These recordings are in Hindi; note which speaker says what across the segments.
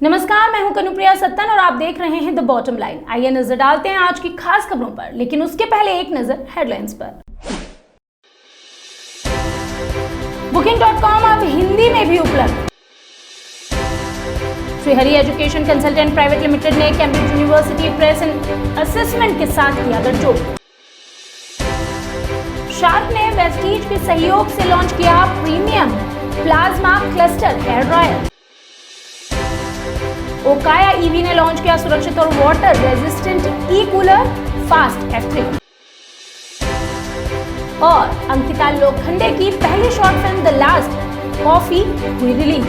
Speaker 1: नमस्कार, मैं हूं कनुप्रिया सत्तन और आप देख रहे हैं द बॉटम लाइन। आइए नजर डालते हैं आज की खास खबरों पर, लेकिन उसके पहले एक नजर हेडलाइंस पर। Booking.com अब हिंदी में भी उपलब्ध। Shrihari education consultant private limited ने Cambridge university press and assessment के साथ किया गठजोड़। शार्प ने वेस्टीज के सहयोग से लॉन्च किया premium plasma cluster hair dryer. Okaya EV ने लॉन्च किया सुरक्षित और water resistant e cooler fast F3। और अंकिता लोखंडे की पहली short film the last coffee हुई रिलीज।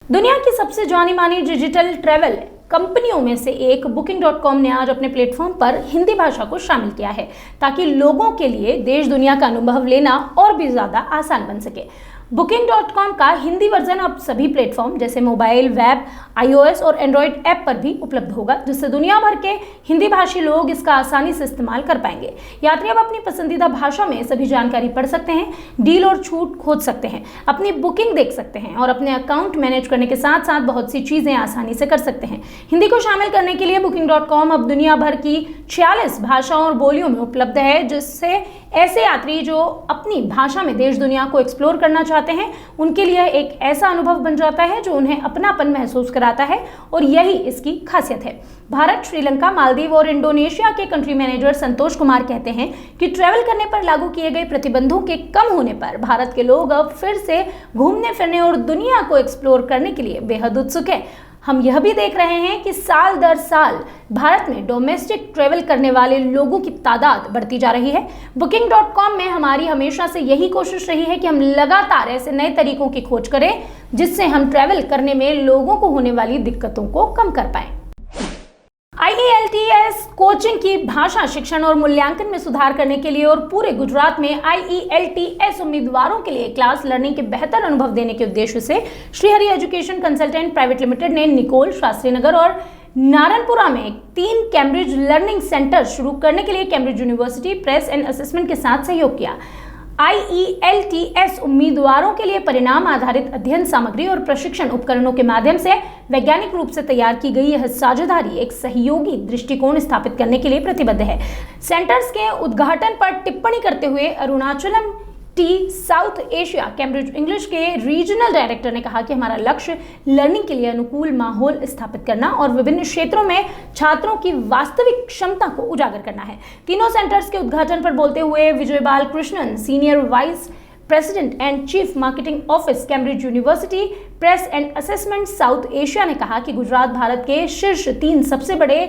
Speaker 1: दुनिया की सबसे जानी मानी डिजिटल ट्रैवल कंपनियों में से एक Booking.com ने आज अपने प्लेटफॉर्म पर हिंदी भाषा को शामिल किया है ताकि लोगों के लिए देश दुनिया का अनुभव लेना और भी ज्यादा आसान बन सके। Booking.com का हिंदी वर्जन अब सभी प्लेटफॉर्म जैसे मोबाइल, वेब, iOS और एंड्रॉइड ऐप पर भी उपलब्ध होगा, जिससे दुनिया भर के हिंदी भाषी लोग इसका आसानी से इस्तेमाल कर पाएंगे। यात्री अब अपनी पसंदीदा भाषा में सभी जानकारी पढ़ सकते हैं, डील और छूट खोज सकते हैं, अपनी बुकिंग देख सकते हैं और अपने अकाउंट मैनेज करने के साथ साथ बहुत सी चीजें आसानी से कर सकते हैं। हिंदी को शामिल करने के लिए Booking.com अब दुनिया भर की 46 भाषाओं और बोलियों में उपलब्ध है, जिससे ऐसे यात्री जो अपनी भाषा में देश दुनिया को एक्सप्लोर करना चाहते हैं उनके लिए एक ऐसा अनुभव बन जाता है जो उन्हें अपनापन महसूस कराता है, और यही इसकी खासियत है। भारत, श्रीलंका, मालदीव और इंडोनेशिया के कंट्री मैनेजर संतोष कुमार कहते हैं कि ट्रैवल करने पर लागू किए गए प्रतिबंधों के कम होने पर भारत के लोग अब फिर से घूमने फिरने और दुनिया को एक्सप्लोर करने के लिए बेहद उत्सुक है। हम यह भी देख रहे हैं कि साल दर साल भारत में डोमेस्टिक ट्रैवल करने वाले लोगों की तादाद बढ़ती जा रही है। Booking.com में हमारी हमेशा से यही कोशिश रही है कि हम लगातार ऐसे नए तरीकों की खोज करें जिससे हम ट्रैवल करने में लोगों को होने वाली दिक्कतों को कम कर पाएं। IELTS कोचिंग की भाषा शिक्षण और मूल्यांकन में सुधार करने के लिए और पूरे गुजरात में IELTS उम्मीदवारों के लिए क्लास लर्निंग के बेहतर अनुभव देने के उद्देश्य से Shrihari education consultant private limited ने निकोल, शास्त्री नगर और नारायणपुरा में 3 कैम्ब्रिज लर्निंग सेंटर शुरू करने के लिए Cambridge university press and assessment के साथ सहयोग किया। IELTS उम्मीदवारों के लिए परिणाम आधारित अध्ययन सामग्री और प्रशिक्षण उपकरणों के माध्यम से वैज्ञानिक रूप से तैयार की गई यह साझेदारी एक सहयोगी दृष्टिकोण स्थापित करने के लिए प्रतिबद्ध है। सेंटर्स के उद्घाटन पर टिप्पणी करते हुए Arunachalam T south Asia Cambridge English के रीजनल डायरेक्टर ने कहा कि हमारा लक्ष्य लर्निंग के लिए अनुकूल माहौल स्थापित करना और विभिन्न क्षेत्रों में छात्रों की वास्तविक क्षमता को उजागर करना है। तीनों सेंटर्स के उद्घाटन पर बोलते हुए विजय बाल Krishnan, senior vice president and chief marketing office Cambridge university press and assessment south Asia ने कहा कि गुजरात भारत के शीर्ष 3 सबसे बड़े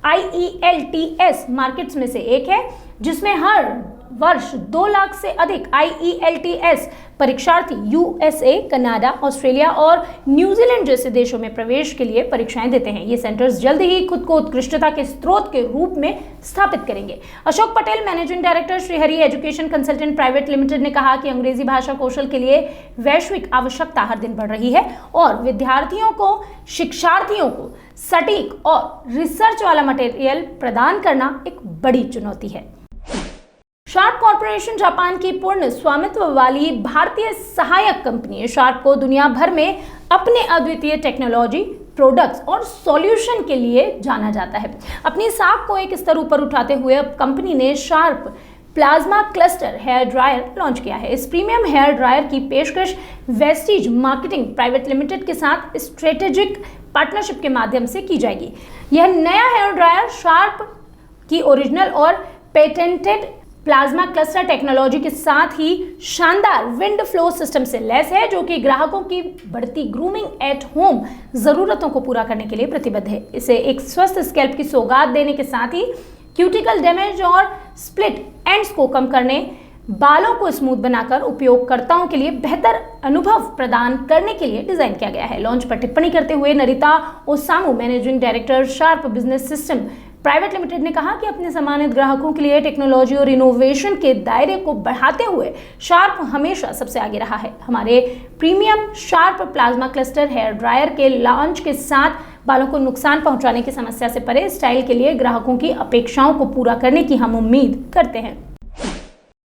Speaker 1: IELTS मार्केट्स में से एक है, जिसमें हर वर्ष 2 लाख से अधिक IELTS परीक्षार्थी USA, कनाडा, ऑस्ट्रेलिया और न्यूजीलैंड जैसे देशों में प्रवेश के लिए परीक्षाएं देते हैं। ये सेंटर्स जल्द ही खुद को उत्कृष्टता के स्रोत के रूप में स्थापित करेंगे। Ashok Patel, managing director Shrihari education consultant private limited ने कहा कि अंग्रेजी भाषा कौशल के लिए वैश्विक आवश्यकता हर दिन बढ़ रही है और शिक्षार्थियों को सटीक और रिसर्च वाला मटेरियल प्रदान करना एक बड़ी चुनौती है। शार्प कॉर्पोरेशन जापान की पूर्ण स्वामित्व वाली भारतीय सहायक कंपनी शार्प को दुनिया भर में अपने अद्वितीय टेक्नोलॉजी, प्रोडक्ट्स और सॉल्यूशन के लिए जाना जाता है। अपनी साख को एक स्तर ऊपर उठाते हुए अब कंपनी ने Sharp plasma cluster hair dryer launch किया है। इस प्रीमियम हेयर ड्रायर की पेशकश वेस्टीज मार्केटिंग प्राइवेट लिमिटेड के साथ स्ट्रेटेजिक पार्टनरशिप के माध्यम से की जाएगी। यह नया हेयर ड्रायर शार्प की ओरिजिनल और पेटेंटेड प्लाज्मा क्लस्टर टेक्नोलॉजी के साथ ही शानदार विंड फ्लो सिस्टम से लैस है, जो कि ग्राहकों की बढ़ती ग्रूमिंग एट होम जरूरतों को पूरा करने के लिए प्रतिबद्ध है। इसे एक स्वस्थ स्कैल्प की सौगात देने के साथ ही क्यूटिकल डैमेज और स्प्लिट एंड्स को कम करने, बालों को स्मूथ बनाकर उपयोगकर्ताओं के लिए बेहतर अनुभव प्रदान करने के लिए डिजाइन किया गया है। लॉन्च पर टिप्पणी करते हुए Narita Osamu, managing director Sharp business system private limited ने कहा कि अपने सम्मानित ग्राहकों के लिए टेक्नोलॉजी और इनोवेशन के दायरे को बढ़ाते हुए शार्प हमेशा सबसे आगे रहा है। हमारे premium Sharp plasma cluster hair dryer के लॉन्च के साथ बालों को नुकसान पहुंचाने की समस्या से परे स्टाइल के लिए ग्राहकों की अपेक्षाओं को पूरा करने की हम उम्मीद करते हैं।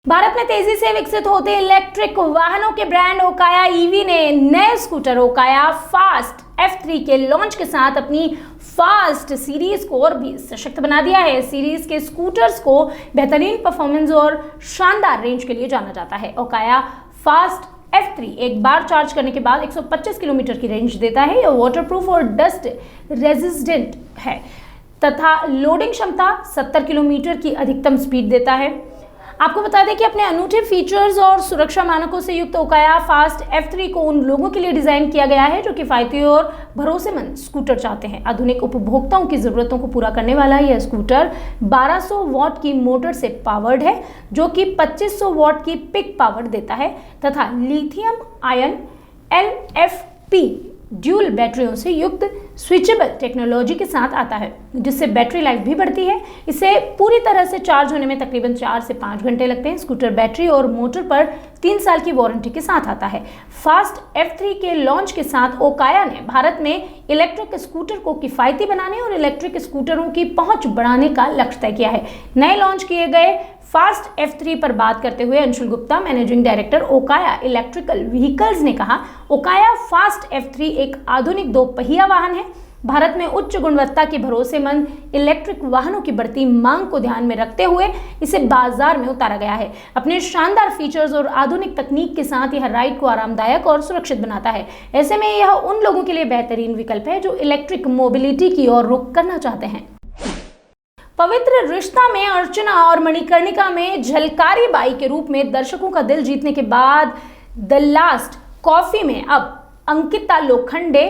Speaker 1: भारत में तेजी से विकसित होते इलेक्ट्रिक वाहनों के ब्रांड ओकाया ईवी ने नए स्कूटर ओकाया फास्ट F3 के लॉन्च के साथ अपनी फास्ट सीरीज को और भी सशक्त बना दिया है। सीरीज के स्कूटर्स को बेहतरीन परफॉर्मेंस और शानदार रेंज के लिए जाना जाता है। ओकाया फास्ट F3 एक बार चार्ज करने के बाद 125 किलोमीटर की रेंज देता है। यह वाटरप्रूफ और डस्ट रेजिस्टेंट है तथा लोडिंग क्षमता 70 किलोमीटर की अधिकतम स्पीड देता है। आपको बता दें कि अपने अनूठे फीचर्स और सुरक्षा मानकों से युक्त ओकाया फास्ट F3 को उन लोगों के लिए डिजाइन किया गया है जो किफायती और भरोसेमंद स्कूटर चाहते हैं। आधुनिक उपभोक्ताओं की जरूरतों को पूरा करने वाला यह स्कूटर 1200 वॉट की मोटर से पावर्ड है जो कि 2500 वॉट की पिक पावर देता है तथा लिथियम आयन LFP ड्यूल बैटरियों से युक्त स्विचेबल टेक्नोलॉजी के साथ आता है जिससे बैटरी लाइफ भी बढ़ती है। इसे पूरी तरह से चार्ज होने में तकरीबन 4 से 5 घंटे लगते हैं। स्कूटर बैटरी और मोटर पर 3 साल की वारंटी के साथ आता है। फास्ट F3 के लॉन्च के साथ ओकाया ने भारत में इलेक्ट्रिक स्कूटर को किफायती बनाने और इलेक्ट्रिक स्कूटरों की पहुंच बढ़ाने का लक्ष्य तय किया है। नए लॉन्च किए गए फास्ट F3 पर बात करते हुए Anshul Gupta, managing director Okaya electrical vehicles ने कहा, ओकाया फास्ट F3 एक आधुनिक 2 पहिया वाहन है। भारत में उच्च गुणवत्ता के भरोसेमंद इलेक्ट्रिक वाहनों की बढ़ती मांग को ध्यान में रखते हुए इसे बाजार में उतारा गया है। अपने शानदार फीचर्स और आधुनिक तकनीक के साथ यह राइड को आरामदायक और सुरक्षित बनाता है। ऐसे में यह उन लोगों के लिए बेहतरीन विकल्प है जो इलेक्ट्रिक मोबिलिटी की ओर रुख करना चाहते हैं। पवित्र रिश्ता में अर्चना और मणिकर्णिका में झलकारी बाई के रूप में दर्शकों का दिल जीतने के बाद द लास्ट कॉफी में अब अंकिता लोखंडे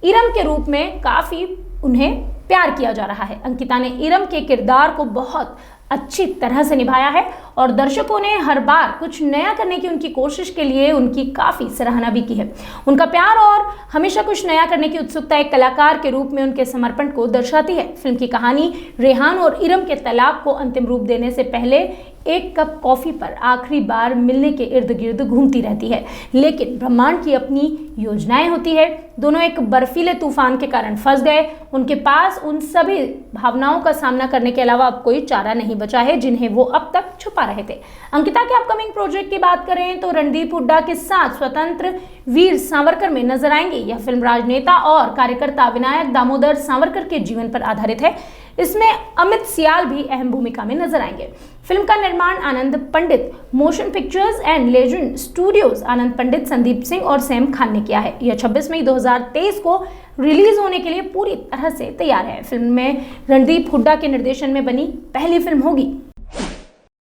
Speaker 1: इरम के रूप में काफी उन्हें प्यार किया जा रहा है। अंकिता ने इरम के किरदार को बहुत अच्छी तरह से निभाया है और दर्शकों ने हर बार कुछ नया करने की उनकी कोशिश के लिए उनकी काफी सराहना भी की है। उनका प्यार और हमेशा कुछ नया करने की उत्सुकता एक कलाकार के रूप में उनके समर्पण को दर्शाती है। फिल्म की कहानी रेहान और इरम के तलाक को अंतिम रूप देने से पहले एक कप कॉफी पर आखिरी बार मिलने के इर्द गिर्द घूमती रहती है, लेकिन ब्रह्मांड की अपनी योजनाएं होती है। दोनों एक बर्फीले तूफान के कारण फंस गए। उनके पास उन सभी भावनाओं का सामना करने के अलावा अब कोई चारा नहीं बचा है जिन्हें वो अब तक छुपा रहे थे। अंकिता के अपकमिंग प्रोजेक्ट की बात करें तो रणदीप हुड्डा के साथ स्वतंत्र वीर सावरकर में नजर आएंगे। यह फिल्म राजनेता और कार्यकर्ता विनायक दामोदर सावरकर के जीवन पर आधारित है। इसमें अमित सियाल भी अहम भूमिका में नजर आएंगे। फिल्म का निर्माण Anand Pandit motion pictures and legend studios Anand Pandit, Sandeep Singh और सैम खान ने किया है। यह 26 मई 2023 को रिलीज होने के लिए पूरी तरह से तैयार है। फिल्म में रणदीप हुड्डा के निर्देशन में बनी पहली फिल्म होगी।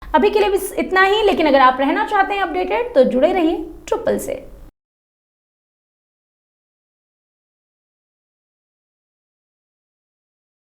Speaker 1: अभी के लिए बस इतना ही, लेकिन अगर आप रहना चाहते हैं अपडेटेड तो जुड़े रहिए ट्रिपल से।